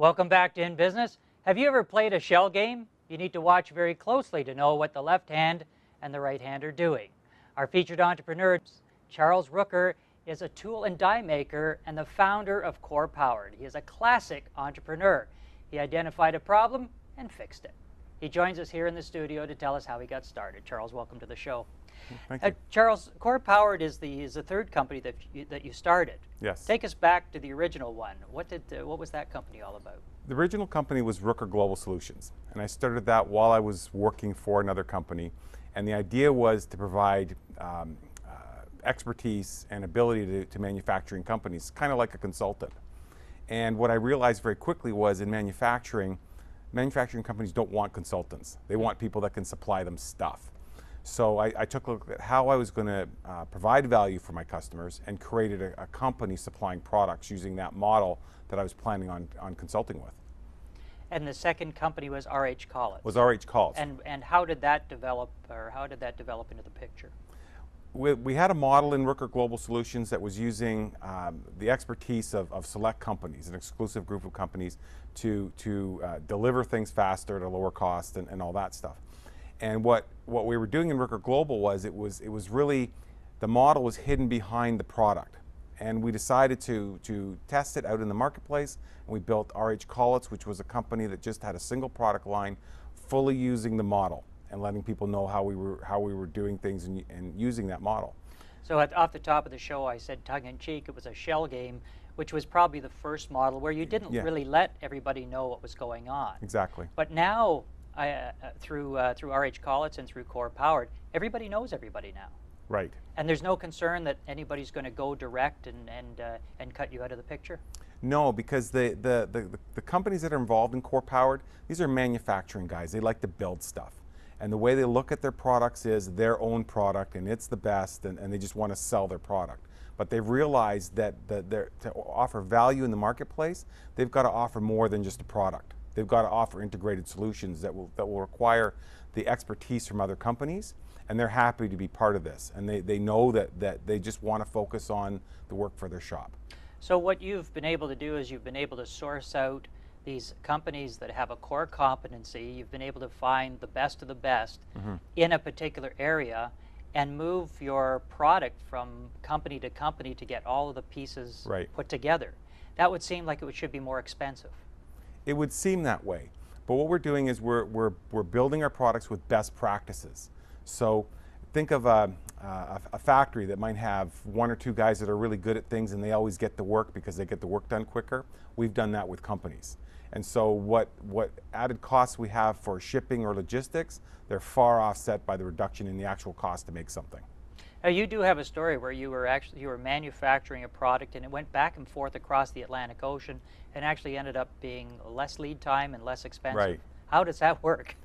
Welcome back to In Business. Have you ever played a shell game? You need to watch very closely to know what the left hand and the right hand are doing. Our featured entrepreneur, Charles Ruecker, is a tool and die maker and the founder of Core Powered. He is a classic entrepreneur. He identified a problem and fixed it. He joins us here in the studio to tell us how he got started. Charles, welcome to the show. Thank you. Charles, Core Powered is the third company that you started. Yes. Take us back to the original one. What was that company all about? The original company was Ruecker Global Solutions, and I started that while I was working for another company. And the idea was to provide expertise and ability to manufacturing companies, kind of like a consultant. And what I realized very quickly was in manufacturing companies don't want consultants. They want people that can supply them stuff. So I took a look at how I was going to provide value for my customers and created a company supplying products using that model that I was planning on consulting with. And the second company was RH Collins. Was RH Collins. And how did that develop, or how did that develop into the picture? We had a model in Ruecker Global Solutions that was using the expertise of select companies, an exclusive group of companies, to deliver things faster at a lower cost and all that stuff. And what we were doing in Ruecker Global was it was really, the model was hidden behind the product. And we decided to test it out in the marketplace, and we built RH Collins, which was a company that just had a single product line, fully using the model and letting people know how we were doing things and using that model. So off the top of the show, I said tongue-in-cheek, it was a shell game, which was probably the first model where you didn't really let everybody know what was going on. Exactly. But now, through RH Collins and through Core Powered, everybody knows everybody now. Right. And there's no concern that anybody's going to go direct and cut you out of the picture? No, because the companies that are involved in Core Powered, these are manufacturing guys. They like to build stuff. And the way they look at their products is their own product, and it's the best, and they just want to sell their product. But they've realized that to offer value in the marketplace, they've got to offer more than just a product. They've got to offer integrated solutions that will require the expertise from other companies, and they're happy to be part of this. And they know that they just want to focus on the work for their shop. So what you've been able to do is you've been able to source out these companies that have a core competency. You've been able to find the best of the best in a particular area and move your product from company to company to get all of the pieces put together. That would seem like it should be more expensive. It would seem that way, but what we're doing is we're building our products with best practices. So think of a factory that might have one or two guys that are really good at things and they always get the work because they get the work done quicker. We've done that with companies. And so what added costs we have for shipping or logistics, they're far offset by the reduction in the actual cost to make something. Now you do have a story where you were manufacturing a product and it went back and forth across the Atlantic Ocean and actually ended up being less lead time and less expensive. Right. How does that work?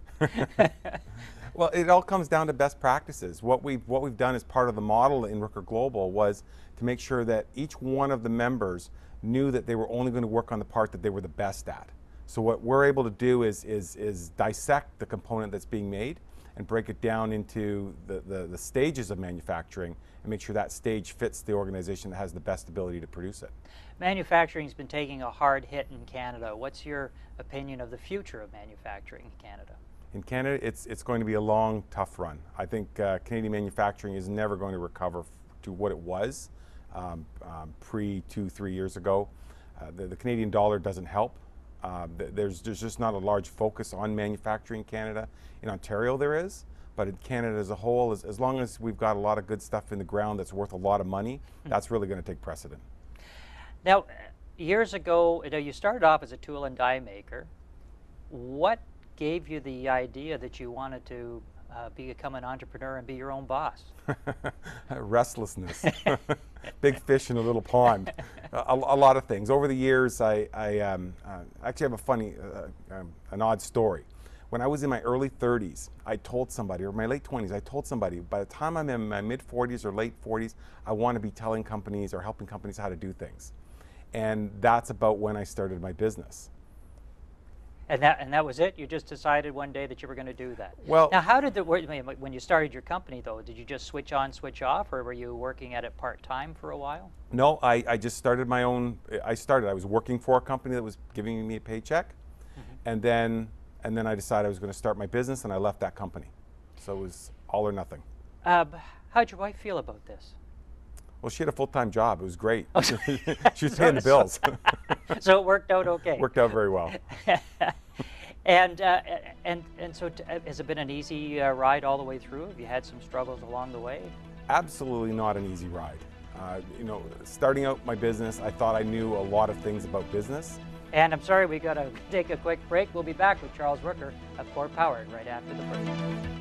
Well, it all comes down to best practices. What we've done as part of the model in Ruecker Global was to make sure that each one of the members knew that they were only going to work on the part that they were the best at. So what we're able to do is dissect the component that's being made and break it down into the stages of manufacturing and make sure that stage fits the organization that has the best ability to produce it. Manufacturing's been taking a hard hit in Canada. What's your opinion of the future of manufacturing in Canada? In Canada, it's going to be a long, tough run. I think Canadian manufacturing is never going to recover to what it was pre 2-3 years ago. The Canadian dollar doesn't help. There's just not a large focus on manufacturing in Canada. In Ontario there is, but in Canada as a whole, as long as we've got a lot of good stuff in the ground that's worth a lot of money, that's really going to take precedent. Now, years ago, you started off as a tool and die maker. What gave you the idea that you wanted to become an entrepreneur and be your own boss? Restlessness. Big fish in a little pond. A lot of things. Over the years, I actually have a funny, an odd story. When I was in my early 30s, I told somebody, or my late 20s, I told somebody, by the time I'm in my mid 40s or late 40s, I want to be telling companies or helping companies how to do things. And that's about when I started my business. And that was it? You just decided one day that you were going to do that? Well, now, how did the work, when you started your company, though, did you just switch on, switch off, or were you working at it part-time for a while? no, I just started my own. I was working for a company that was giving me a paycheck, and then I decided I was going to start my business, and I left that company. So it was all or nothing. How'd your wife feel about this? Well, she had a full-time job. It was great. She was paying the bills. So it worked out okay. Worked out very well. And so has it been an easy ride all the way through? Have you had some struggles along the way? Absolutely not an easy ride. Starting out my business, I thought I knew a lot of things about business. And I'm sorry, we got to take a quick break. We'll be back with Charles Ruecker of Core Powered right after the break.